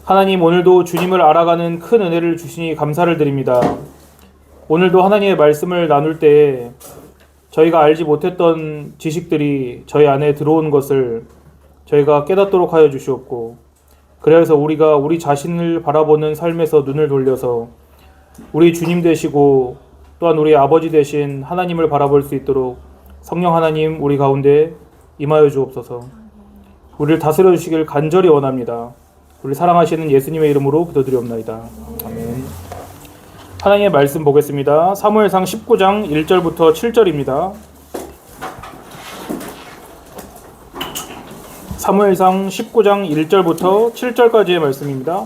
하나님, 오늘도 주님을 알아가는 큰 은혜를 주시니 감사를 드립니다. 오늘도 하나님의 말씀을 나눌 때 저희가 알지 못했던 지식들이 저희 안에 들어온 것을 저희가 깨닫도록 하여 주시옵고, 그래서 우리가 우리 자신을 바라보는 삶에서 눈을 돌려서 우리 주님 되시고 또한 우리 아버지 되신 하나님을 바라볼 수 있도록 성령 하나님 우리 가운데 임하여 주옵소서. 우리를 다스려 주시길 간절히 원합니다. 우리 사랑하시는 예수님의 이름으로 기도드리옵나이다. 아멘. 하나님의 말씀 보겠습니다. 사무엘상 19장 1절부터 7절입니다. 사무엘상 19장 1절부터 7절까지의 말씀입니다.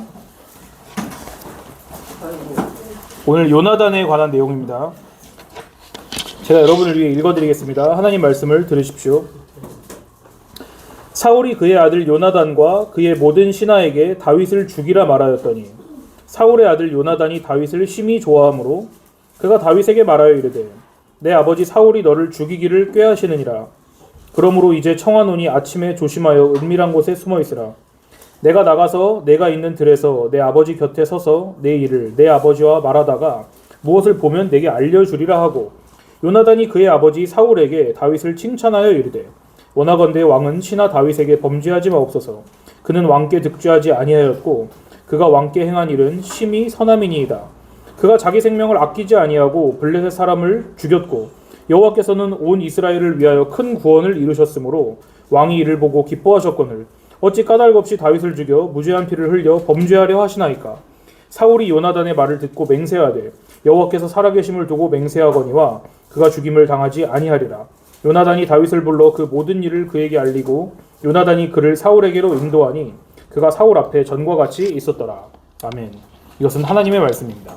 오늘 요나단에 관한 내용입니다. 제가 여러분을 위해 읽어드리겠습니다. 하나님 말씀을 들으십시오. 사울이 그의 아들 요나단과 그의 모든 신하에게 다윗을 죽이라 말하였더니 사울의 아들 요나단이 다윗을 심히 좋아하므로 그가 다윗에게 말하여 이르되 내 아버지 사울이 너를 죽이기를 꾀하시느니라. 그러므로 이제 청하노니 아침에 조심하여 은밀한 곳에 숨어 있으라. 내가 나가서 내가 있는 들에서 내 아버지 곁에 서서 내 일을 내 아버지와 말하다가 무엇을 보면 내게 알려주리라 하고, 요나단이 그의 아버지 사울에게 다윗을 칭찬하여 이르되 원하건대 왕은 신하 다윗에게 범죄하지 마옵소서. 그는 왕께 득죄하지 아니하였고 그가 왕께 행한 일은 심히 선함이니이다. 그가 자기 생명을 아끼지 아니하고 블레셋 사람을 죽였고 여호와께서는 온 이스라엘을 위하여 큰 구원을 이루셨으므로 왕이 이를 보고 기뻐하셨거늘 어찌 까닭 없이 다윗을 죽여 무죄한 피를 흘려 범죄하려 하시나이까. 사울이 요나단의 말을 듣고 맹세하되 여호와께서 살아계심을 두고 맹세하거니와 그가 죽임을 당하지 아니하리라. 요나단이 다윗을 불러 그 모든 일을 그에게 알리고 요나단이 그를 사울에게로 인도하니 그가 사울 앞에 전과 같이 있었더라. 아멘. 이것은 하나님의 말씀입니다.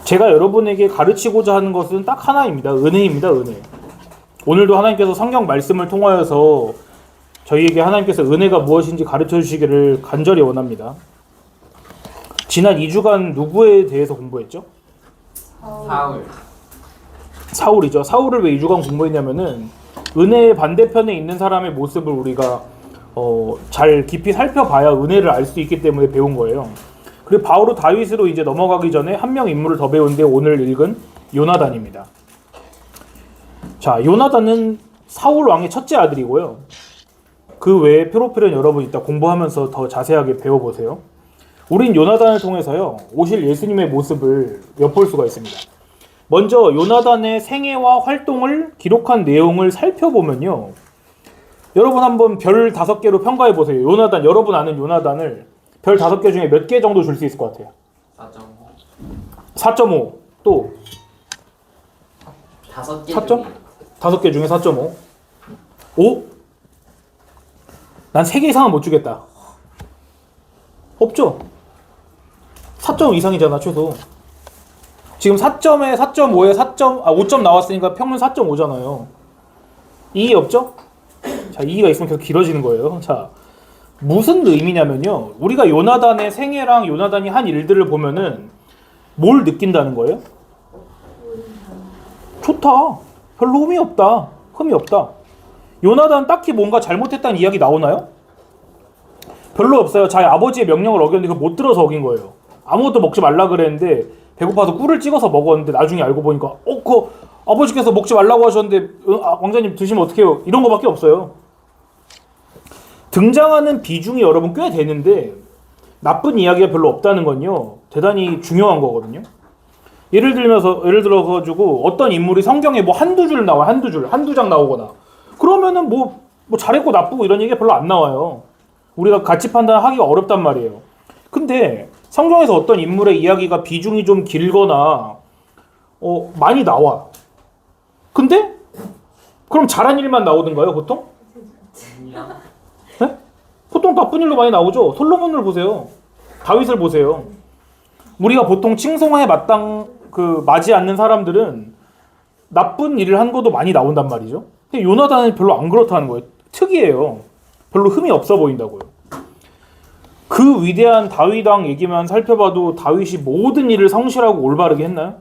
제가 여러분에게 가르치고자 하는 것은 딱 하나입니다. 은혜입니다. 은혜. 오늘도 하나님께서 성경 말씀을 통하여서 저희에게 하나님께서 은혜가 무엇인지 가르쳐 주시기를 간절히 원합니다. 지난 2주간 누구에 대해서 공부했죠? 사울이죠. 사울을 왜 2주간 공부했냐면은 은혜의 반대편에 있는 사람의 모습을 우리가 잘 깊이 살펴봐야 은혜를 알 수 있기 때문에 배운 거예요. 그리고 바로 다윗으로 이제 넘어가기 전에 한 명 인물을 더 배우는데 오늘 읽은 요나단입니다. 자, 요나단은 사울 왕의 첫째 아들이고요. 그 외에 프로필은 여러분 이따 공부하면서 더 자세하게 배워보세요. 우린 요나단을 통해서요, 오실 예수님의 모습을 엿볼 수가 있습니다. 먼저 요나단의 생애와 활동을 기록한 내용을 살펴보면요, 여러분 한번 별 5개로 평가해 보세요. 요나단, 여러분 아는 요나단을 별 5개 중에 몇 개 정도 줄 수 있을 것 같아요? 4.5. 또 5개 4점? 5개 중에 4.5. 5? 난 3개 이상은 못 주겠다. 없죠? 4점 이상이잖아, 최소. 지금 4점에 4.5에 5점 나왔으니까 평균 4.5잖아요. 2이 없죠? 자, 2가 있으면 계속 길어지는 거예요. 자, 무슨 의미냐면요, 우리가 요나단의 생애랑 요나단이 한 일들을 보면은 뭘 느낀다는 거예요? 좋다. 별로 흠이 없다. 요나단 딱히 뭔가 잘못했다는 이야기 나오나요? 별로 없어요. 자기 아버지의 명령을 어겼는데 그걸 못 들어서 어긴 거예요. 아무것도 먹지 말라 그랬는데 배고파서 꿀을 찍어서 먹었는데 나중에 알고 보니까 그거 아버지께서 먹지 말라고 하셨는데 왕자님 드시면 어떡해요? 이런 거밖에 없어요. 등장하는 비중이 여러분 꽤 되는데 나쁜 이야기가 별로 없다는 건요, 대단히 중요한 거거든요. 예를 들어가지고 어떤 인물이 성경에 뭐 한두 줄 나와요. 한두 장 나오거나 그러면은 뭐 잘했고 나쁘고 이런 얘기가 별로 안 나와요. 우리가 가치 판단하기가 어렵단 말이에요. 근데 성경에서 어떤 인물의 이야기가 비중이 좀 길거나 많이 나와. 근데 그럼 잘한 일만 나오던가요, 보통? 네? 보통 나쁜 일로 많이 나오죠. 솔로몬을 보세요. 다윗을 보세요. 우리가 보통 칭송에 맞지 않는 사람들은 나쁜 일을 한 것도 많이 나온단 말이죠. 근데 요나단은 별로 안 그렇다는 거예요. 특이해요. 별로 흠이 없어 보인다고요. 그 위대한 다윗 왕 얘기만 살펴봐도 다윗이 모든 일을 성실하고 올바르게 했나요?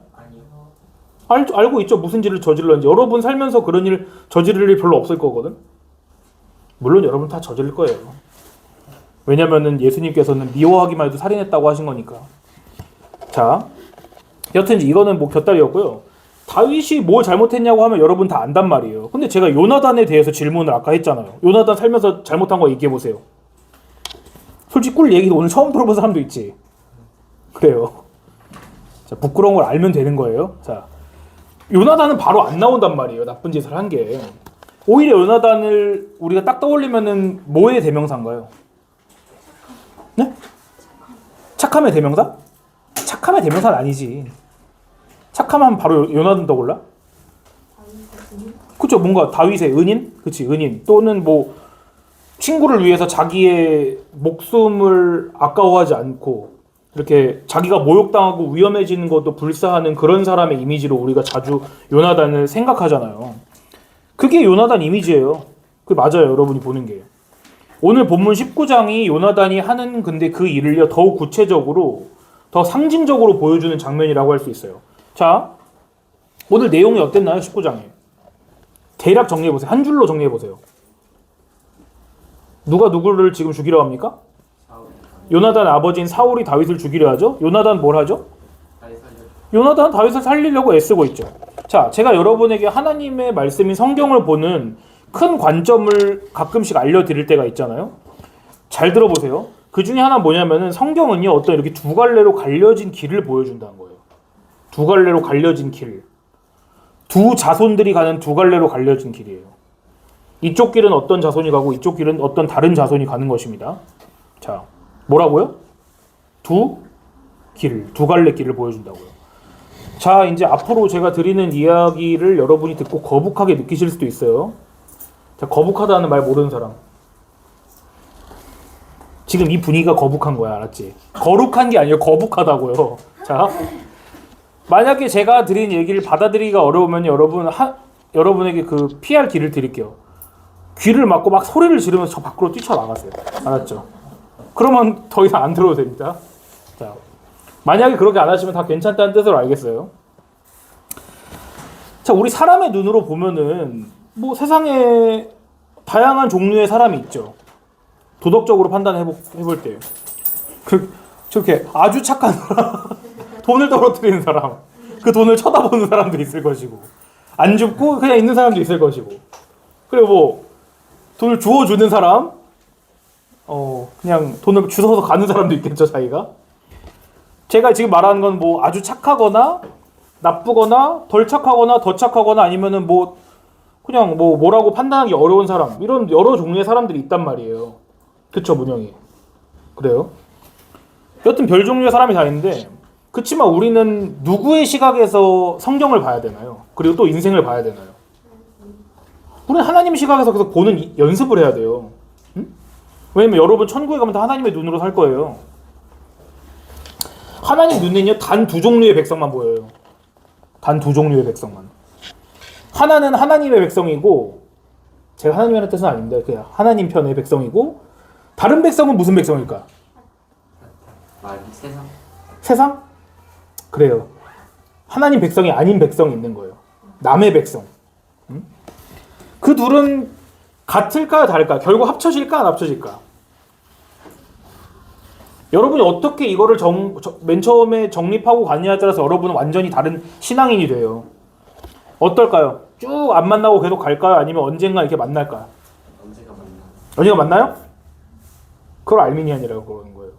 아니요. 알고 있죠. 무슨 일을 저질렀는지. 여러분 살면서 그런 일 저지를 일 별로 없을 거거든. 물론 여러분 다 저지를 거예요. 왜냐면은 예수님께서는 미워하기만 해도 살인했다고 하신 거니까. 자, 여튼 이거는 뭐 곁다리였고요. 다윗이 뭘 잘못했냐고 하면 여러분 다 안단 말이에요. 근데 제가 요나단에 대해서 질문을 아까 했잖아요. 요나단 살면서 잘못한 거 얘기해 보세요. 솔직히 꿀 얘기 오늘 처음 들어본 사람도 있지. 그래요. 자, 부끄러운 걸 알면 되는 거예요. 자, 요나단은 바로 안 나온단 말이에요. 나쁜 짓을 한 게. 오히려 요나단을 우리가 딱 떠올리면은 뭐의 대명사인가요? 네? 착함의 대명사? 착함의 대명사는 아니지. 착함하면 바로 요나단 떠올라? 그쵸? 뭔가 다윗의 은인? 그치, 은인. 또는 뭐 친구를 위해서 자기의 목숨을 아까워하지 않고 이렇게 자기가 모욕당하고 위험해지는 것도 불사하는 그런 사람의 이미지로 우리가 자주 요나단을 생각하잖아요. 그게 요나단 이미지예요. 그게 맞아요. 여러분이 보는 게. 오늘 본문 19장이 요나단이 하는 근데 그 일을요 더욱 구체적으로 더 상징적으로 보여주는 장면이라고 할 수 있어요. 자, 오늘 내용이 어땠나요? 19장에. 대략 정리해보세요. 한 줄로 정리해보세요. 누가 누구를 지금 죽이려 합니까? 요나단 아버지인 사울이 다윗을 죽이려 하죠. 요나단 뭘 하죠? 요나단 다윗을 살리려고 애쓰고 있죠. 자, 제가 여러분에게 하나님의 말씀인 성경을 보는 큰 관점을 가끔씩 알려드릴 때가 있잖아요. 잘 들어보세요. 그 중에 하나 뭐냐면은 성경은요 어떤 이렇게 두 갈래로 갈려진 길을 보여준다는 거예요. 두 갈래로 갈려진 길. 두 자손들이 가는 두 갈래로 갈려진 길이에요. 이쪽 길은 어떤 자손이 가고 이쪽 길은 어떤 다른 자손이 가는 것입니다. 자, 뭐라고요? 두 갈래 길을 보여준다고요. 자, 이제 앞으로 제가 드리는 이야기를 여러분이 듣고 거북하게 느끼실 수도 있어요. 자, 거북하다는 말 모르는 사람. 지금 이 분위기가 거북한 거야, 알았지? 거룩한 게 아니에요, 거북하다고요. 자, 만약에 제가 드린 얘기를 받아들이기가 어려우면 여러분에게 그 피할 길을 드릴게요. 귀를 막고 막 소리를 지르면서 저 밖으로 뛰쳐나가세요. 알았죠? 그러면 더 이상 안 들어도 됩니다. 자, 만약에 그렇게 안 하시면 다 괜찮다는 뜻으로 알겠어요. 자, 우리 사람의 눈으로 보면은 뭐 세상에 다양한 종류의 사람이 있죠. 도덕적으로 판단해볼 때. 저렇게 아주 착한 사람, 돈을 떨어뜨리는 사람, 그 돈을 쳐다보는 사람도 있을 것이고, 안 줍고 그냥 있는 사람도 있을 것이고, 그리고 뭐 돈을 주워주는 사람, 그냥 돈을 주워서 가는 사람도 있겠죠, 자기가. 제가 지금 말하는 건 뭐 아주 착하거나 나쁘거나 덜 착하거나 더 착하거나 아니면은 뭐 그냥 뭐라고 판단하기 어려운 사람, 이런 여러 종류의 사람들이 있단 말이에요. 그쵸, 문영이? 그래요? 여튼 별 종류의 사람이 다 있는데, 그치만 우리는 누구의 시각에서 성경을 봐야 되나요? 그리고 또 인생을 봐야 되나요? 우리는 하나님 시각에서 계속 보는 연습을 해야 돼요. 응? 왜냐면 여러분 천국에 가면 다 하나님의 눈으로 살 거예요. 하나님 눈에는요 단 두 종류의 백성만 보여요. 단 두 종류의 백성만. 하나는 하나님의 백성이고, 제가 하나님이라는 뜻은 아닙니다. 그냥 하나님 편의 백성이고, 다른 백성은 무슨 백성일까? 세상. 세상? 그래요. 하나님 백성이 아닌 백성이 있는 거예요. 남의 백성. 응? 그 둘은 같을까요, 다를까요? 결국 합쳐질까, 안 합쳐질까? 여러분이 어떻게 이거를 맨 처음에 정립하고 가느냐에 따라서 여러분은 완전히 다른 신앙인이 돼요. 어떨까요? 쭉 안 만나고 계속 갈까요? 아니면 언젠가 이렇게 만날까요? 언젠가 만나요? 그걸 알미니안이라고 그러는 거예요.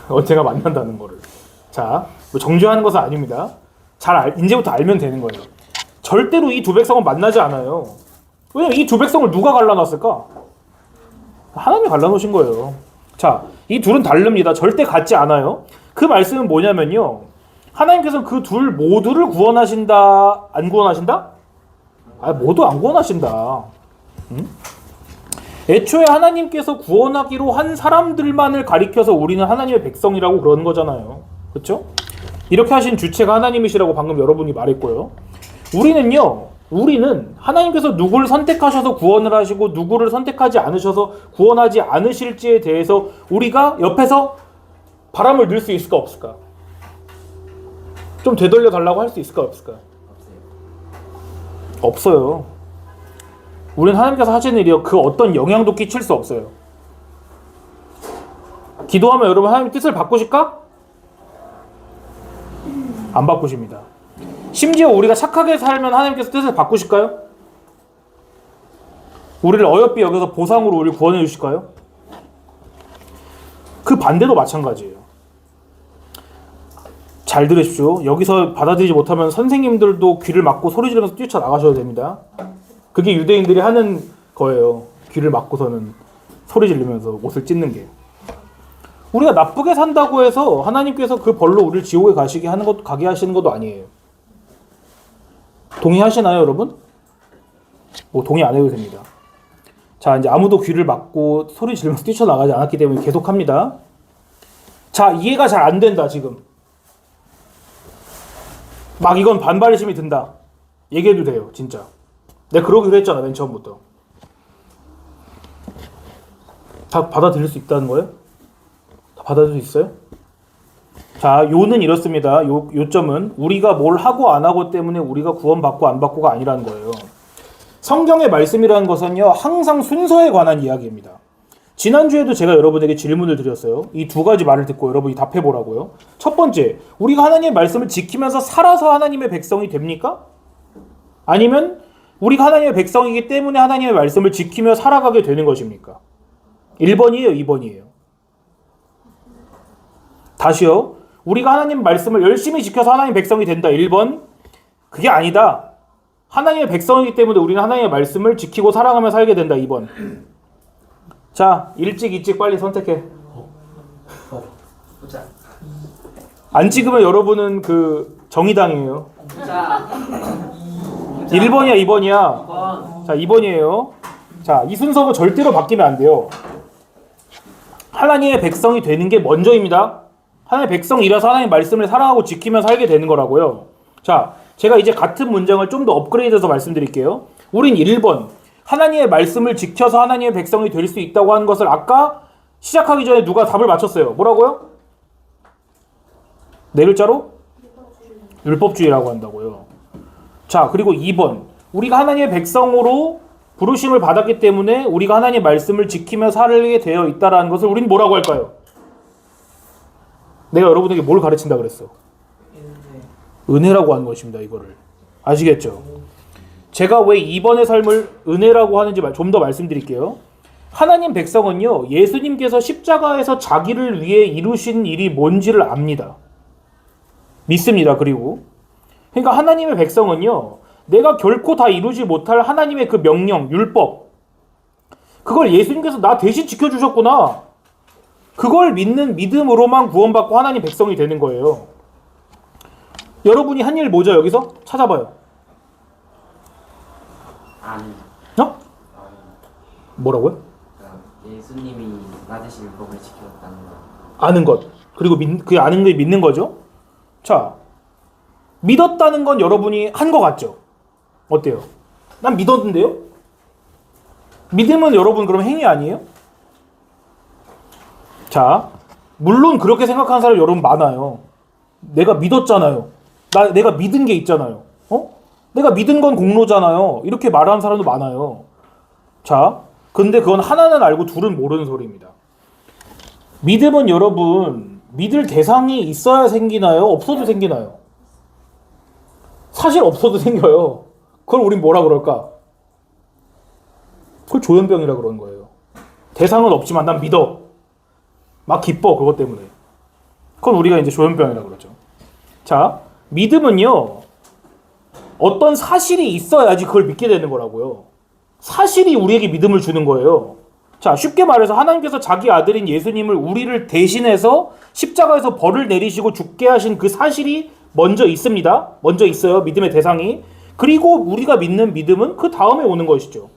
언젠가 만난다는 거를. 자, 뭐 정죄하는 것은 아닙니다. 이제부터 알면 되는 거예요. 절대로 이 두 백성은 만나지 않아요. 왜냐면 이 두 백성을 누가 갈라놨을까? 하나님이 갈라놓으신 거예요. 자, 이 둘은 다릅니다. 절대 같지 않아요. 그 말씀은 뭐냐면요, 하나님께서 그 둘 모두를 구원하신다, 안 구원하신다? 모두 안 구원하신다. 응? 애초에 하나님께서 구원하기로 한 사람들만을 가리켜서 우리는 하나님의 백성이라고 그러는 거잖아요. 그렇죠? 이렇게 하신 주체가 하나님이시라고 방금 여러분이 말했고요. 우리는 하나님께서 누구를 선택하셔서 구원을 하시고 누구를 선택하지 않으셔서 구원하지 않으실지에 대해서 우리가 옆에서 바람을 넣을 수 있을까 없을까? 좀 되돌려 달라고 할 수 있을까 없을까? 없어요. 우리는 하나님께서 하시는 일이요, 그 어떤 영향도 끼칠 수 없어요. 기도하면 여러분 하나님 뜻을 바꾸실까? 안 바꾸십니다. 심지어 우리가 착하게 살면 하나님께서 뜻을 바꾸실까요? 우리를 어여삐 여겨서 보상으로 우리를 구원해 주실까요? 그 반대도 마찬가지예요. 잘 들으십시오. 여기서 받아들이지 못하면 선생님들도 귀를 막고 소리 지르면서 뛰쳐나가셔도 됩니다. 그게 유대인들이 하는 거예요. 귀를 막고서는 소리 지르면서 옷을 찢는 게. 우리가 나쁘게 산다고 해서 하나님께서 그 벌로 우리를 지옥에 가게 하시는 것도 아니에요. 동의하시나요, 여러분? 뭐 동의 안 해도 됩니다. 자, 이제 아무도 귀를 막고 소리 지르면서 뛰쳐나가지 않았기 때문에 계속합니다. 자, 이해가 잘 안 된다, 지금. 막 이건 반발의 심이 든다. 얘기해도 돼요, 진짜. 내가 그러기로 했잖아, 맨 처음부터. 다 받아들일 수 있다는 거예요? 다 받아들일 수 있어요? 자, 요는 이렇습니다. 요점은 우리가 뭘 하고 안 하고 때문에 우리가 구원받고 안 받고가 아니라는 거예요. 성경의 말씀이라는 것은요, 항상 순서에 관한 이야기입니다. 지난주에도 제가 여러분에게 질문을 드렸어요. 이 두 가지 말을 듣고 여러분이 답해보라고요. 첫 번째, 우리가 하나님의 말씀을 지키면서 살아서 하나님의 백성이 됩니까? 아니면 우리가 하나님의 백성이기 때문에 하나님의 말씀을 지키며 살아가게 되는 것입니까? 1번이에요, 2번이에요? 다시요. 우리가 하나님 말씀을 열심히 지켜서 하나님의 백성이 된다. 1번. 그게 아니다. 하나님의 백성이기 때문에 우리는 하나님의 말씀을 지키고 사랑하며 살게 된다. 2번. 자, 일찍 빨리 선택해. 안 찍으면 여러분은 그 정의당이에요. 1번이야, 2번이야? 자, 2번이에요. 자, 이 순서가 절대로 바뀌면 안 돼요. 하나님의 백성이 되는 게 먼저입니다. 하나님의 백성이라서 하나님의 말씀을 사랑하고 지키며 살게 되는 거라고요. 자, 제가 이제 같은 문장을 좀 더 업그레이드해서 말씀드릴게요. 우린 1번, 하나님의 말씀을 지켜서 하나님의 백성이 될 수 있다고 하는 것을 아까 시작하기 전에 누가 답을 맞췄어요. 뭐라고요? 네 글자로? 율법주의라고 한다고요. 자, 그리고 2번, 우리가 하나님의 백성으로 부르심을 받았기 때문에 우리가 하나님의 말씀을 지키며 살게 되어 있다는 것을 우린 뭐라고 할까요? 내가 여러분에게 뭘 가르친다 그랬어? 은혜라고 하는 것입니다. 이거를 아시겠죠? 제가 왜 2번의 삶을 은혜라고 하는지 좀 더 말씀드릴게요. 하나님 백성은요, 예수님께서 십자가에서 자기를 위해 이루신 일이 뭔지를 압니다. 믿습니다. 그리고 그러니까 하나님의 백성은요, 내가 결코 다 이루지 못할 하나님의 그 명령, 율법, 그걸 예수님께서 나 대신 지켜주셨구나, 그걸 믿는 믿음으로만 구원받고 하나님 백성이 되는 거예요. 여러분이 한 일 뭐죠? 여기서 찾아봐요. 어? 뭐라고요? 예수님이 나 대신 율법을 지켰다는 거. 아는 것. 그리고 그 아는 걸 믿는 거죠. 자, 믿었다는 건 여러분이 한 것 같죠? 어때요? 난 믿었는데요? 믿음은 여러분 그럼 행위 아니에요? 자, 물론 그렇게 생각하는 사람 여러분 많아요. 내가 믿었잖아요. 내가 믿은 게 있잖아요. 내가 믿은 건 공로잖아요. 이렇게 말하는 사람도 많아요. 자, 근데 그건 하나는 알고 둘은 모르는 소리입니다. 믿음은 여러분, 믿을 대상이 있어야 생기나요? 없어도 생기나요? 사실 없어도 생겨요. 그걸 우린 뭐라 그럴까? 그걸 조현병이라 그러는 거예요. 대상은 없지만 난 믿어. 막 기뻐, 그것 때문에. 그건 우리가 이제 조현병이라 그러죠. 자, 믿음은요, 어떤 사실이 있어야지 그걸 믿게 되는 거라고요. 사실이 우리에게 믿음을 주는 거예요. 자, 쉽게 말해서 하나님께서 자기 아들인 예수님을 우리를 대신해서 십자가에서 벌을 내리시고 죽게 하신 그 사실이 먼저 있습니다. 먼저 있어요. 믿음의 대상이. 그리고 우리가 믿는 믿음은 그 다음에 오는 것이죠.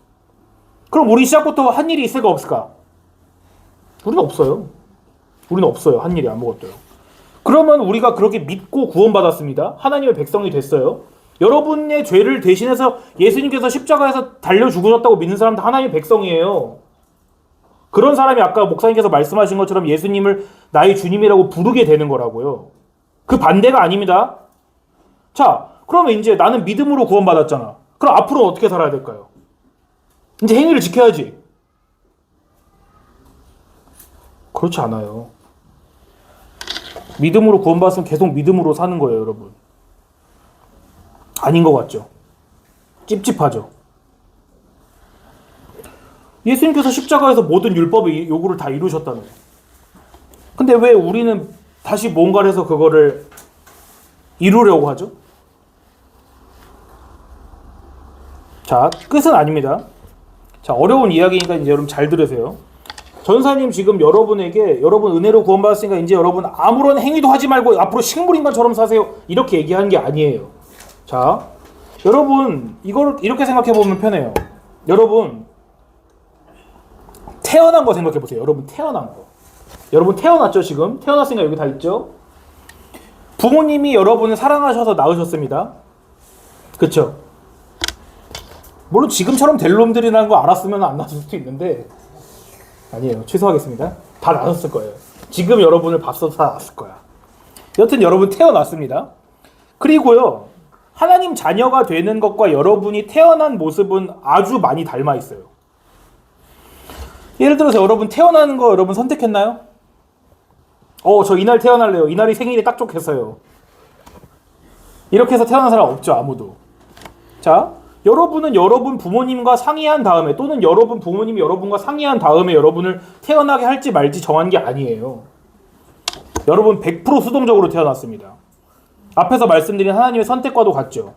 그럼 우리 시작부터 한 일이 있을까 없을까? 우리는 없어요. 우리는 없어요. 한 일이 아무것도요. 그러면 우리가 그렇게 믿고 구원받았습니다. 하나님의 백성이 됐어요. 여러분의 죄를 대신해서 예수님께서 십자가에서 달려 죽으셨다고 믿는 사람도 하나님의 백성이에요. 그런 사람이 아까 목사님께서 말씀하신 것처럼 예수님을 나의 주님이라고 부르게 되는 거라고요. 그 반대가 아닙니다. 자, 그러면 이제 나는 믿음으로 구원받았잖아. 그럼 앞으로는 어떻게 살아야 될까요? 이제 행위를 지켜야지. 그렇지 않아요. 믿음으로 구원받았으면 계속 믿음으로 사는 거예요, 여러분. 아닌 것 같죠? 찝찝하죠? 예수님께서 십자가에서 모든 율법의 요구를 다 이루셨다는 거예요. 근데 왜 우리는 다시 뭔가를 해서 그거를 이루려고 하죠? 자, 끝은 아닙니다. 자, 어려운 이야기니까 이제 여러분 잘 들으세요. 전사님 지금 여러분에게 여러분 은혜로 구원받았으니까 이제 여러분 아무런 행위도 하지 말고 앞으로 식물인간처럼 사세요. 이렇게 얘기하는 게 아니에요. 자, 여러분 이걸 이렇게 생각해 보면 편해요. 여러분 태어난 거 생각해 보세요. 여러분 태어난 거. 여러분 태어났죠 지금? 태어났으니까 여기 다 있죠? 부모님이 여러분을 사랑하셔서 낳으셨습니다. 그쵸? 물론 지금처럼 될 놈들이라는 거 알았으면 안 낳았을 수도 있는데 아니에요. 취소하겠습니다. 다 낳았을 거예요. 지금 여러분을 봤어도 다 낳았을 거야. 여튼 여러분 태어났습니다. 그리고요. 하나님 자녀가 되는 것과 여러분이 태어난 모습은 아주 많이 닮아 있어요. 예를 들어서 여러분 태어나는 거 여러분 선택했나요? 저 이날 태어날래요. 이날이 생일이 딱 좋겠어요. 이렇게 해서 태어난 사람 없죠. 아무도. 자, 여러분은 여러분 부모님과 상의한 다음에 또는 여러분 부모님이 여러분과 상의한 다음에 여러분을 태어나게 할지 말지 정한 게 아니에요. 여러분 100% 수동적으로 태어났습니다. 앞에서 말씀드린 하나님의 선택과도 같죠.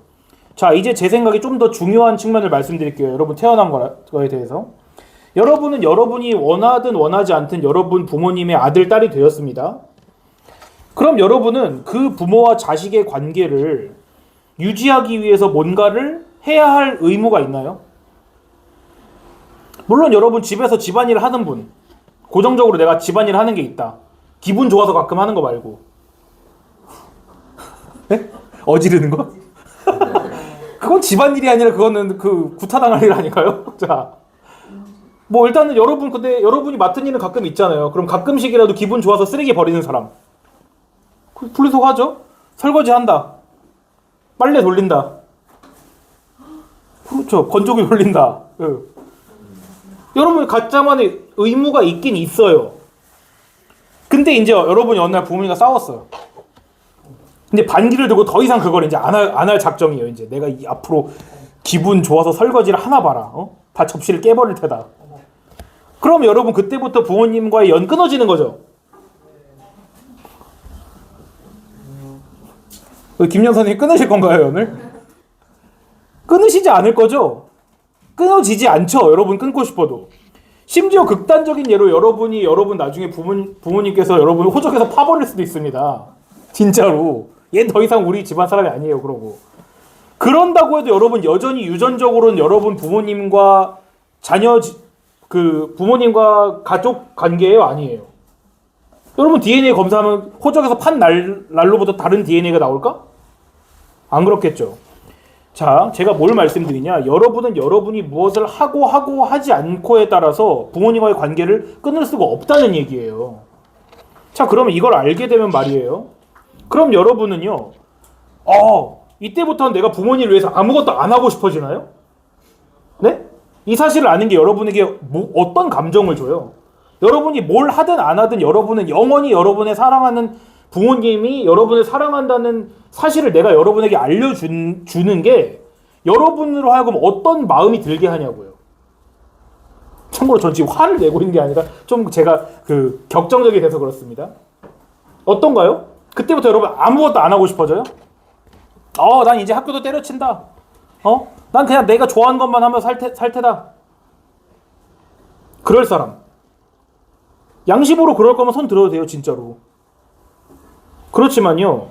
자, 이제 제 생각에 좀 더 중요한 측면을 말씀드릴게요. 여러분 태어난 거에 대해서. 여러분은 여러분이 원하든 원하지 않든 여러분 부모님의 아들, 딸이 되었습니다. 그럼 여러분은 그 부모와 자식의 관계를 유지하기 위해서 뭔가를 해야 할 의무가 있나요? 물론 여러분 집에서 집안일을 하는 분, 고정적으로 내가 집안일 하는 게 있다. 기분 좋아서 가끔 하는 거 말고. 네? 어지르는 거? 그건 집안일이 아니라 그거는 그 구타당할 일 아닌가요? 자, 뭐 일단은 여러분 근데 여러분이 맡은 일은 가끔 있잖아요. 그럼 가끔씩이라도 기분 좋아서 쓰레기 버리는 사람. 분리수거하죠? 설거지 한다. 빨래 돌린다. 그렇죠. 건조기 돌린다. 여러분 각자만의 의무가 있긴 있어요. 근데 이제 여러분이 어느 날 부모님과 싸웠어요. 근데 반기를 들고 더 이상 그걸 이제 안 할 작정이에요. 이제 내가 앞으로 기분 좋아서 설거지를 하나 봐라. 다 접시를 깨버릴 테다. 그럼 여러분 그때부터 부모님과의 연 끊어지는 거죠. 김영 선생님 끊으실 건가요, 연을? 끊으시지 않을 거죠? 끊어지지 않죠. 여러분 끊고 싶어도. 심지어 극단적인 예로 여러분 나중에 부모님께서 여러분을 호적에서 파버릴 수도 있습니다. 진짜로. 얘 더 이상 우리 집안 사람이 아니에요. 그러고. 그런다고 해도 여러분 여전히 유전적으로는 여러분 부모님과 부모님과 가족 관계예요? 아니에요? 여러분 DNA 검사하면 호적에서 판 날로부터 다른 DNA가 나올까? 안 그렇겠죠. 자, 제가 뭘 말씀드리냐? 여러분은 여러분이 무엇을 하고 하지 않고에 따라서 부모님과의 관계를 끊을 수가 없다는 얘기예요. 자, 그러면 이걸 알게 되면 말이에요. 그럼 여러분은요. 이때부터는 내가 부모님을 위해서 아무것도 안 하고 싶어지나요? 네? 이 사실을 아는 게 여러분에게 어떤 감정을 줘요? 여러분이 뭘 하든 안 하든 여러분은 영원히 여러분의 사랑하는 부모님이 여러분을 사랑한다는 사실을 내가 여러분에게 알려주는 게 여러분으로 하여금 어떤 마음이 들게 하냐고요. 참고로 전 지금 화를 내고 있는 게 아니라 좀 제가 격정적이 돼서 그렇습니다. 어떤가요? 그때부터 여러분 아무것도 안 하고 싶어져요? 난 이제 학교도 때려친다. 난 그냥 내가 좋아하는 것만 하면 살 테다. 그럴 사람. 양심으로 그럴 거면 손 들어도 돼요, 진짜로. 그렇지만요,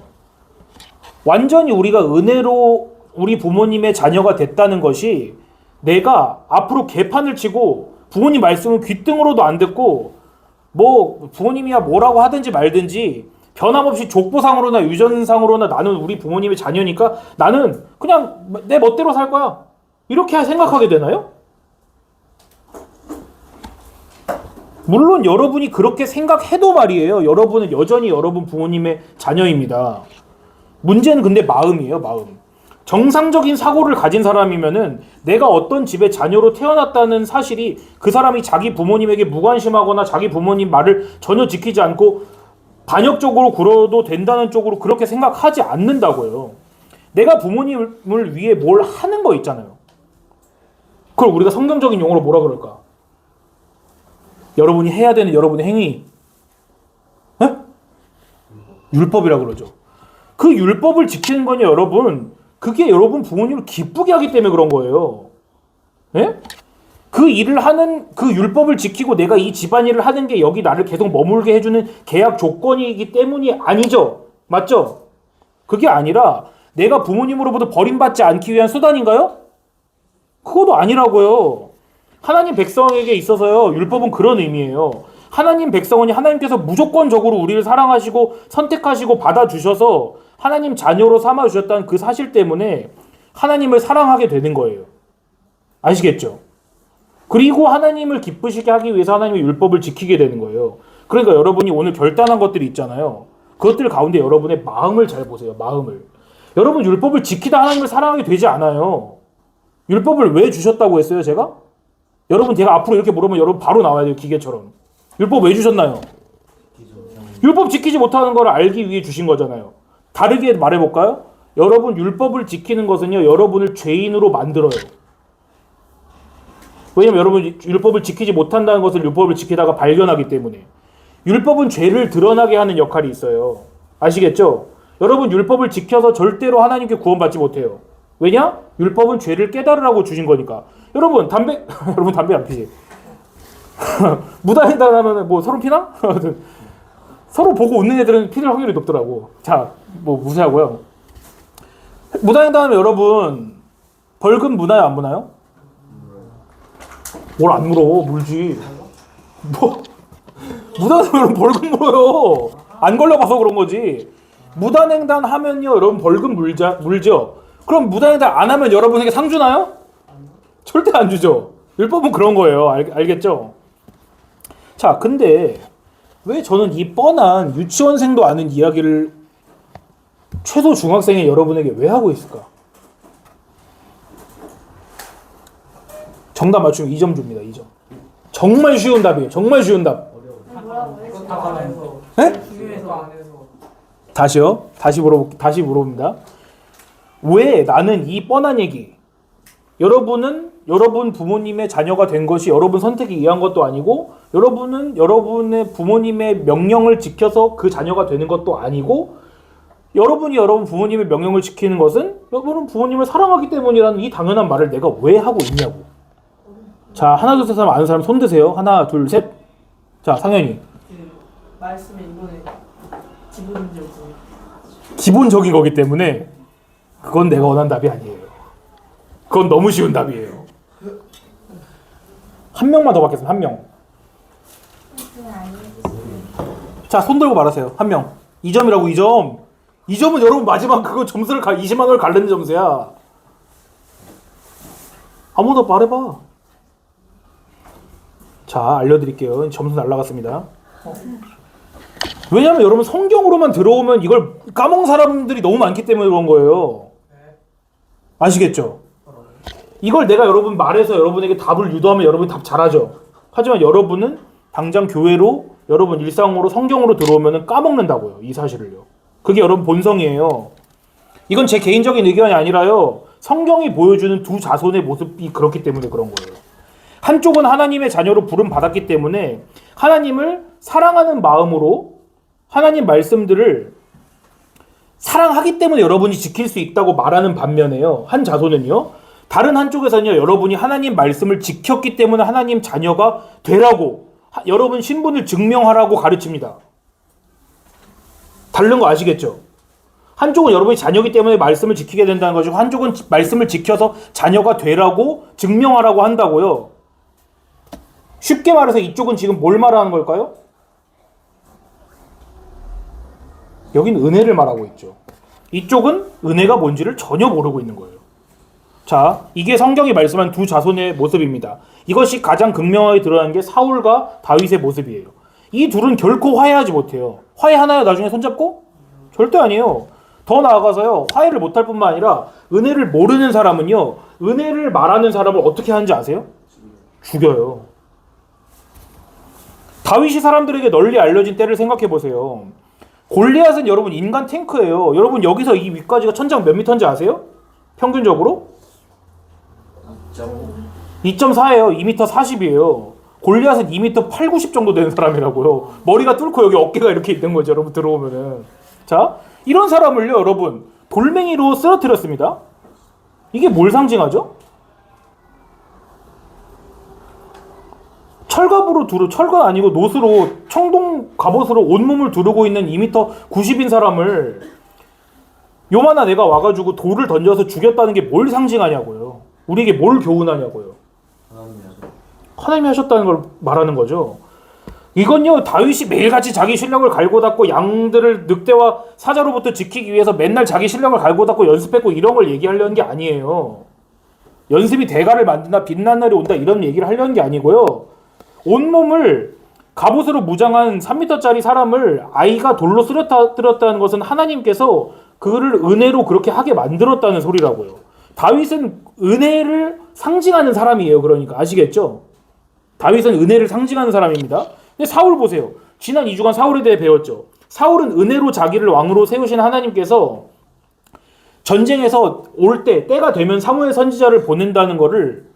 완전히 우리가 은혜로 우리 부모님의 자녀가 됐다는 것이 내가 앞으로 개판을 치고 부모님 말씀은 귓등으로도 안 듣고 뭐 부모님이야 뭐라고 하든지 말든지 변함없이 족보상으로나 유전상으로나 나는 우리 부모님의 자녀니까 나는 그냥 내 멋대로 살 거야. 이렇게 생각하게 되나요? 물론 여러분이 그렇게 생각해도 말이에요. 여러분은 여전히 여러분 부모님의 자녀입니다. 문제는 근데 마음이에요, 마음. 정상적인 사고를 가진 사람이면은 내가 어떤 집의 자녀로 태어났다는 사실이 그 사람이 자기 부모님에게 무관심하거나 자기 부모님 말을 전혀 지키지 않고 반역적으로 굴어도 된다는 쪽으로 그렇게 생각하지 않는다고요. 내가 부모님을 위해 뭘 하는 거 있잖아요. 그걸 우리가 성경적인 용어로 뭐라 그럴까? 여러분이 해야 되는 여러분의 행위. 에? 율법이라 그러죠. 그 율법을 지키는 거냐 여러분. 그게 여러분 부모님을 기쁘게 하기 때문에 그런 거예요. 예? 그 일을 하는 그 율법을 지키고 내가 이 집안일을 하는 게 여기 나를 계속 머물게 해주는 계약 조건이기 때문이 아니죠. 맞죠? 그게 아니라 내가 부모님으로부터 버림받지 않기 위한 수단인가요? 그것도 아니라고요. 하나님 백성에게 있어서요. 율법은 그런 의미예요. 하나님 백성은 하나님께서 무조건적으로 우리를 사랑하시고 선택하시고 받아주셔서 하나님 자녀로 삼아주셨다는 그 사실 때문에 하나님을 사랑하게 되는 거예요. 아시겠죠? 그리고 하나님을 기쁘시게 하기 위해서 하나님의 율법을 지키게 되는 거예요. 그러니까 여러분이 오늘 결단한 것들이 있잖아요. 그것들 가운데 여러분의 마음을 잘 보세요. 마음을. 여러분 율법을 지키다 하나님을 사랑하게 되지 않아요. 율법을 왜 주셨다고 했어요 제가? 여러분 제가 앞으로 이렇게 물으면 여러분 바로 나와야 돼요. 기계처럼. 율법 왜 주셨나요? 율법 지키지 못하는 걸 알기 위해 주신 거잖아요. 다르게 말해볼까요? 여러분 율법을 지키는 것은요. 여러분을 죄인으로 만들어요. 왜냐면 여러분 율법을 지키지 못한다는 것을 율법을 지키다가 발견하기 때문에. 율법은 죄를 드러나게 하는 역할이 있어요. 아시겠죠? 여러분 율법을 지켜서 절대로 하나님께 구원받지 못해요. 왜냐? 율법은 죄를 깨달으라고 주신 거니까. 여러분 담배 여러분 담배 안 피지? 무단횡단하면 뭐 서로 피나? 서로 보고 웃는 애들은 피를 확률이 높더라고. 자, 뭐 무시하고요. 무단횡단하면 여러분 벌금 무나요 안 무나요? 뭘 안 물어? 물지. 뭐 무단횡단하면 벌금 물어요. 안 걸려봐서 그런 거지. 무단횡단 하면요 여러분 벌금 물죠. 그럼 무단횡단 안 하면 여러분에게 상 주나요? 절대 안 주죠. 율법은 그런 거예요. 알겠죠? 자, 근데 왜 저는 이 뻔한 유치원생도 아는 이야기를 최소 중학생의 여러분에게 왜 하고 있을까? 정답 맞추면 2점 줍니다. 2점. 정말 쉬운 답이에요. 정말 쉬운 답. 네? 다시요? 다시 물어봅니다. 왜 나는 이 뻔한 얘기 여러분은 여러분 부모님의 자녀가 된 것이 여러분 선택에 의한 것도 아니고 여러분은 여러분의 부모님의 명령을 지켜서 그 자녀가 되는 것도 아니고 여러분이 여러분 부모님의 명령을 지키는 것은 여러분은 부모님을 사랑하기 때문이라는 이 당연한 말을 내가 왜 하고 있냐고. 자, 하나 둘 셋 하면 아는 사람 손 드세요. 하나 둘 셋. 자, 상현이. 말씀에 이번에 기본적인 거기 때문에 그건 내가 원하는 답이 아니에요. 그건 너무 쉬운 답이에요. 한 명만 더 받겠습니다. 한 명. 자, 손 들고 말하세요. 한 명. 2점이라고 2점. 2점은 여러분 마지막 그거 점수를 20만 원을 갈르는 점수야. 아무도 말해봐. 자, 알려드릴게요. 점수 날라갔습니다. 왜냐면 여러분 성경으로만 들어오면 이걸 까먹은 사람들이 너무 많기 때문에 그런 거예요. 아시겠죠? 이걸 내가 여러분 말해서 여러분에게 답을 유도하면 여러분이 답 잘하죠. 하지만 여러분은 당장 교회로 여러분 일상으로 성경으로 들어오면 까먹는다고요. 이 사실을요. 그게 여러분 본성이에요. 이건 제 개인적인 의견이 아니라요. 성경이 보여주는 두 자손의 모습이 그렇기 때문에 그런 거예요. 한쪽은 하나님의 자녀로 부름 받았기 때문에 하나님을 사랑하는 마음으로 하나님 말씀들을 사랑하기 때문에 여러분이 지킬 수 있다고 말하는 반면에요. 한 자손은요. 다른 한쪽에서는요. 여러분이 하나님 말씀을 지켰기 때문에 하나님 자녀가 되라고 여러분 신분을 증명하라고 가르칩니다. 다른 거 아시겠죠? 한쪽은 여러분이 자녀이기 때문에 말씀을 지키게 된다는 것이고 한쪽은 말씀을 지켜서 자녀가 되라고 증명하라고 한다고요. 쉽게 말해서 이쪽은 지금 뭘 말하는 걸까요? 여긴 은혜를 말하고 있죠. 이쪽은 은혜가 뭔지를 전혀 모르고 있는 거예요. 자, 이게 성경이 말씀한 두 자손의 모습입니다. 이것이 가장 극명하게 드러나는 게 사울과 다윗의 모습이에요. 이 둘은 결코 화해하지 못해요. 화해하나요? 나중에 손잡고? 절대 아니에요. 더 나아가서요. 화해를 못할 뿐만 아니라 은혜를 모르는 사람은요, 은혜를 말하는 사람을 어떻게 하는지 아세요? 죽여요. 다윗이 사람들에게 널리 알려진 때를 생각해 보세요. 골리앗은 여러분 인간 탱크예요. 여러분 여기서 이 위까지가 천장 몇 미터인지 아세요? 평균적으로? 2.4예요. 2m 40이에요. 골리앗은 2m 8, 90 정도 되는 사람이라고요. 머리가 뚫고 여기 어깨가 이렇게 있는 거죠. 여러분 들어오면은. 자, 이런 사람을요, 여러분 돌멩이로 쓰러뜨렸습니다. 이게 뭘 상징하죠? 철갑 아니고 노스로 청동 갑옷으로 온몸을 두르고 있는 2m 90인 사람을 요만한 애가 와가지고 돌을 던져서 죽였다는 게 뭘 상징하냐고요. 우리에게 뭘 교훈하냐고요. 하나님이 하셨다는 걸 말하는 거죠. 이건요, 다윗이 매일같이 자기 실력을 갈고 닦고 양들을 늑대와 사자로부터 지키기 위해서 맨날 자기 실력을 갈고 닦고 연습했고 이런 걸 얘기하려는 게 아니에요. 연습이 대가를 만든다, 빛난 날이 온다 이런 얘기를 하려는 게 아니고요. 온몸을 갑옷으로 무장한 3m짜리 사람을 아이가 돌로 쓰러뜨렸다는 것은 하나님께서 그를 은혜로 그렇게 하게 만들었다는 소리라고요. 다윗은 은혜를 상징하는 사람이에요. 그러니까 아시겠죠? 다윗은 은혜를 상징하는 사람입니다. 근데 사울 보세요. 지난 2주간 사울에 대해 배웠죠. 사울은 은혜로 자기를 왕으로 세우신 하나님께서 전쟁에서 올 때가 되면 사무엘 선지자를 보낸다는 거를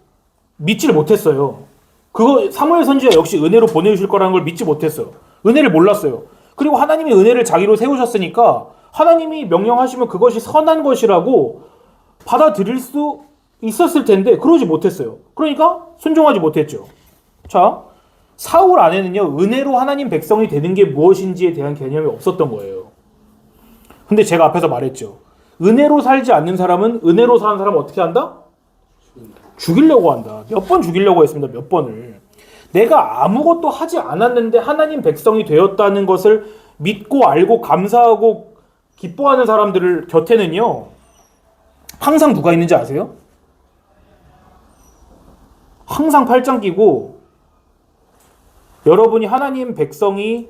믿지를 못했어요. 그거 사무엘 선지자 역시 은혜로 보내주실 거라는 걸 믿지 못했어요. 은혜를 몰랐어요. 그리고 하나님이 은혜를 자기로 세우셨으니까 하나님이 명령하시면 그것이 선한 것이라고 받아들일 수 있었을 텐데 그러지 못했어요. 그러니까 순종하지 못했죠. 자, 사울 안에는요, 은혜로 하나님 백성이 되는 게 무엇인지에 대한 개념이 없었던 거예요. 근데 제가 앞에서 말했죠. 은혜로 살지 않는 사람은 은혜로 사는 사람은 어떻게 한다? 죽이려고 한다. 몇 번 죽이려고 했습니다. 몇 번을. 내가 아무것도 하지 않았는데 하나님 백성이 되었다는 것을 믿고 알고 감사하고 기뻐하는 사람들 곁에는요, 항상 누가 있는지 아세요? 항상 팔짱 끼고 여러분이 하나님 백성이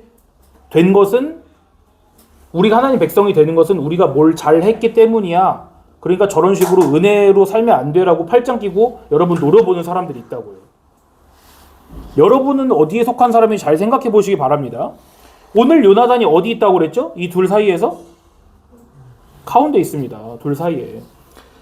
된 것은, 우리가 하나님 백성이 되는 것은 우리가 뭘 잘했기 때문이야. 그러니까 저런 식으로 은혜로 살면 안 돼라고 팔짱 끼고 여러분 노려보는 사람들이 있다고요. 여러분은 어디에 속한 사람인지 잘 생각해 보시기 바랍니다. 오늘 요나단이 어디 있다고 그랬죠? 이 둘 사이에서? 가운데 있습니다. 둘 사이에.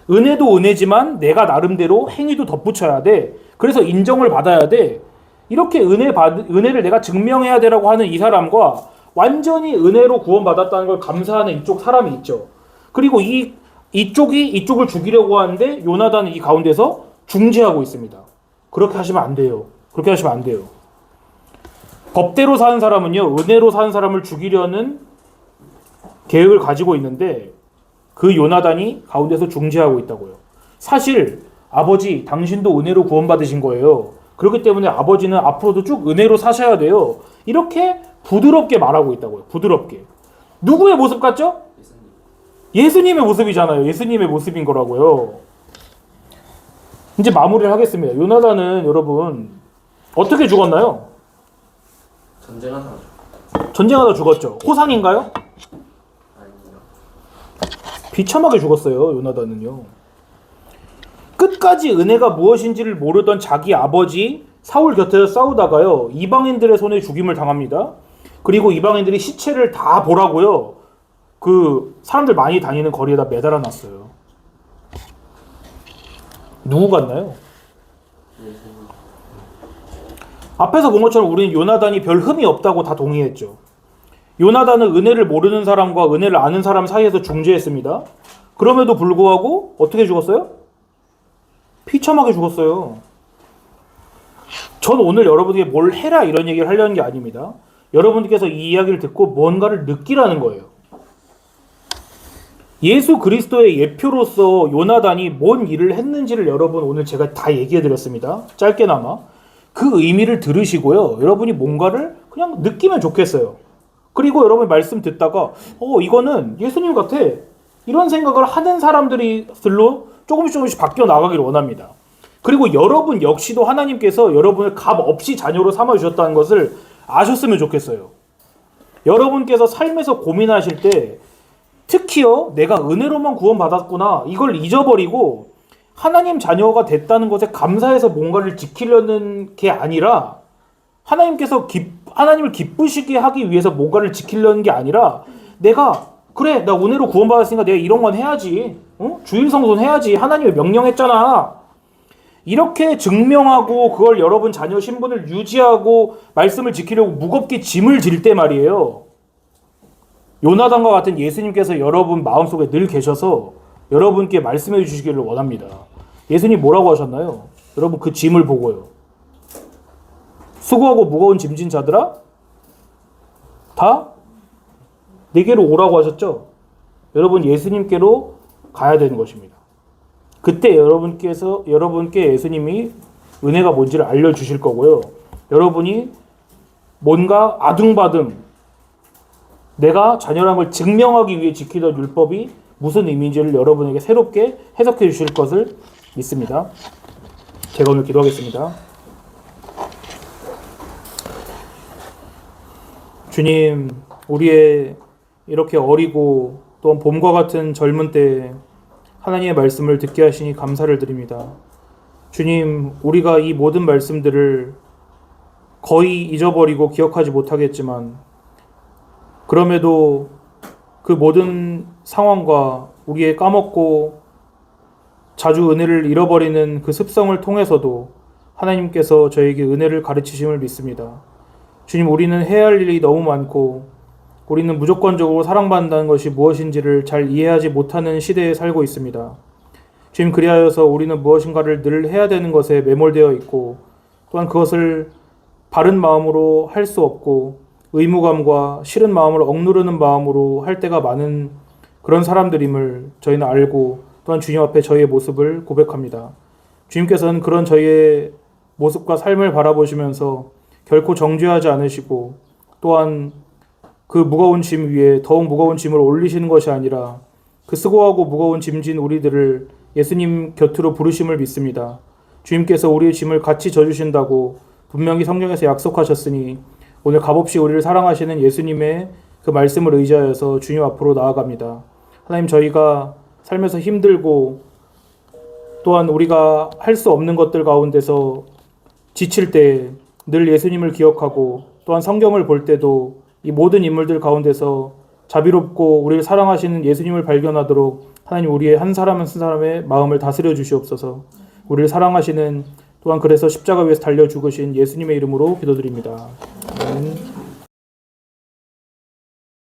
은혜도 은혜지만 내가 나름대로 행위도 덧붙여야 돼. 그래서 인정을 받아야 돼. 이렇게 은혜를 내가 증명해야 되라고 하는 이 사람과 완전히 은혜로 구원받았다는 걸 감사하는 이쪽 사람이 있죠. 그리고 이쪽이 이쪽을 죽이려고 하는데 요나단은 이 가운데서 중재하고 있습니다. 그렇게 하시면 안 돼요. 그렇게 하시면 안 돼요. 법대로 사는 사람은요, 은혜로 사는 사람을 죽이려는 계획을 가지고 있는데 그 요나단이 가운데서 중재하고 있다고요. 사실 아버지, 당신도 은혜로 구원받으신 거예요. 그렇기 때문에 아버지는 앞으로도 쭉 은혜로 사셔야 돼요. 이렇게 부드럽게 말하고 있다고요. 부드럽게. 누구의 모습 같죠? 예수님의 모습이잖아요. 예수님의 모습인 거라고요. 이제 마무리를 하겠습니다. 요나단은 여러분 어떻게 죽었나요? 전쟁하다 죽었죠. 호상인가요? 아니요. 비참하게 죽었어요. 요나단은요. 끝까지 은혜가 무엇인지를 모르던 자기 아버지 사울 곁에서 싸우다가요, 이방인들의 손에 죽임을 당합니다. 그리고 이방인들이 시체를 다 보라고요, 그 사람들 많이 다니는 거리에다 매달아 놨어요. 누구 같나요? 앞에서 본 것처럼 우리는 요나단이 별 흠이 없다고 다 동의했죠. 요나단은 은혜를 모르는 사람과 은혜를 아는 사람 사이에서 중재했습니다. 그럼에도 불구하고 어떻게 죽었어요? 비참하게 죽었어요. 전 오늘 여러분에게 뭘 해라 이런 얘기를 하려는 게 아닙니다. 여러분께서 이 이야기를 듣고 뭔가를 느끼라는 거예요. 예수 그리스도의 예표로서 요나단이 뭔 일을 했는지를 여러분 오늘 제가 다 얘기해 드렸습니다. 짧게나마. 그 의미를 들으시고요, 여러분이 뭔가를 그냥 느끼면 좋겠어요. 그리고 여러분 말씀 듣다가 이거는 예수님 같아, 이런 생각을 하는 사람들로 조금씩 바뀌어 나가기를 원합니다. 그리고 여러분 역시도 하나님께서 여러분을 값 없이 자녀로 삼아주셨다는 것을 아셨으면 좋겠어요. 여러분께서 삶에서 고민하실 때 특히요, 내가 은혜로만 구원받았구나 이걸 잊어버리고 하나님 자녀가 됐다는 것에 감사해서 뭔가를 지키려는 게 아니라 하나님께서 하나님을 기쁘시게 하기 위해서 뭔가를 지키려는 게 아니라 내가 그래 나 은혜로 구원받았으니까 내가 이런 건 해야지, 주일 성수는 해야지, 하나님이 명령했잖아, 이렇게 증명하고 그걸 여러분 자녀 신분을 유지하고 말씀을 지키려고 무겁게 짐을 질 때 말이에요, 요나단과 같은 예수님께서 여러분 마음속에 늘 계셔서 여러분께 말씀해 주시기를 원합니다. 예수님 뭐라고 하셨나요? 여러분 그 짐을 보고요. 수고하고 무거운 짐진 자들아 다 내게로 오라고 하셨죠? 여러분 예수님께로 가야 되는 것입니다. 그때 여러분께 예수님이 은혜가 뭔지를 알려주실 거고요. 여러분이 뭔가 아둥바둥 내가 자녀란 걸 증명하기 위해 지키던 율법이 무슨 의미인지를 여러분에게 새롭게 해석해 주실 것을 믿습니다. 제가 오늘 기도하겠습니다. 주님, 우리의 이렇게 어리고 또한 봄과 같은 젊은 때에 하나님의 말씀을 듣게 하시니 감사를 드립니다. 주님, 우리가 이 모든 말씀들을 거의 잊어버리고 기억하지 못하겠지만 그럼에도 그 모든 상황과 우리의 까먹고 자주 은혜를 잃어버리는 그 습성을 통해서도 하나님께서 저에게 은혜를 가르치심을 믿습니다. 주님, 우리는 해야 할 일이 너무 많고 우리는 무조건적으로 사랑받는다는 것이 무엇인지를 잘 이해하지 못하는 시대에 살고 있습니다. 주님, 그리하여서 우리는 무엇인가를 늘 해야 되는 것에 매몰되어 있고 또한 그것을 바른 마음으로 할 수 없고 의무감과 싫은 마음을 억누르는 마음으로 할 때가 많은 그런 사람들임을 저희는 알고 또한 주님 앞에 저희의 모습을 고백합니다. 주님께서는 그런 저희의 모습과 삶을 바라보시면서 결코 정죄하지 않으시고 또한 그 무거운 짐 위에 더욱 무거운 짐을 올리시는 것이 아니라 그 수고하고 무거운 짐진 우리들을 예수님 곁으로 부르심을 믿습니다. 주님께서 우리의 짐을 같이 져주신다고 분명히 성경에서 약속하셨으니 오늘 값없이 우리를 사랑하시는 예수님의 그 말씀을 의지하여서 주님 앞으로 나아갑니다. 하나님, 저희가 삶에서 힘들고 또한 우리가 할 수 없는 것들 가운데서 지칠 때 늘 예수님을 기억하고 또한 성경을 볼 때도 이 모든 인물들 가운데서 자비롭고 우리를 사랑하시는 예수님을 발견하도록 하나님 우리의 한 사람 한 사람의 마음을 다스려 주시옵소서. 우리를 사랑하시는 또한 그래서 십자가 위에서 달려 죽으신 예수님의 이름으로 기도드립니다. 아멘.